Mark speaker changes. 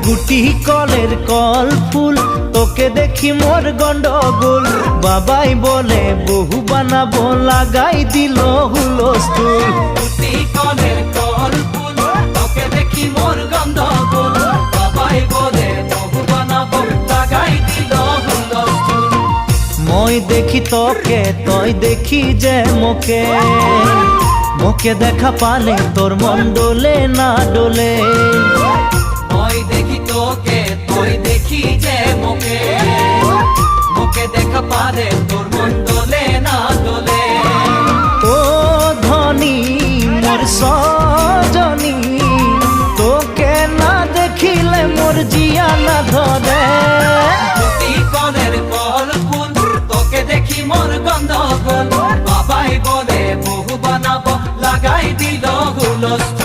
Speaker 1: গুটি কলের কল ফুল তোকে দেখি মোর গন্ডগোল বাবাই বলে বহু বানাবো লাগাই দিল হুলস্থুল
Speaker 2: গুটি কলের কল ফুল তোকে দেখি মোর গন্ডগোল বাবাই বলে বহু বানাবো লাগাই দিল হুলস্থুল
Speaker 1: মই দেখি তোকে তই দেখি যে মোকে মোকে দেখা পালে তোর মন ডোলে না ডোলে
Speaker 2: মই দেখি তোকে তুই দেখি যে মোকে মোকে দেখা পারে তোর মন দোলে না দোলে
Speaker 1: ও ধনী মোর সজনী তোকে না দেখিলে মোর জিয়া না ধরে
Speaker 2: গুটি কলের কল ফুল তোকে দেখি মোর গন্ডগোল বাবাই বলে বহু বানাবো লাগাই দিল হুলস্থুল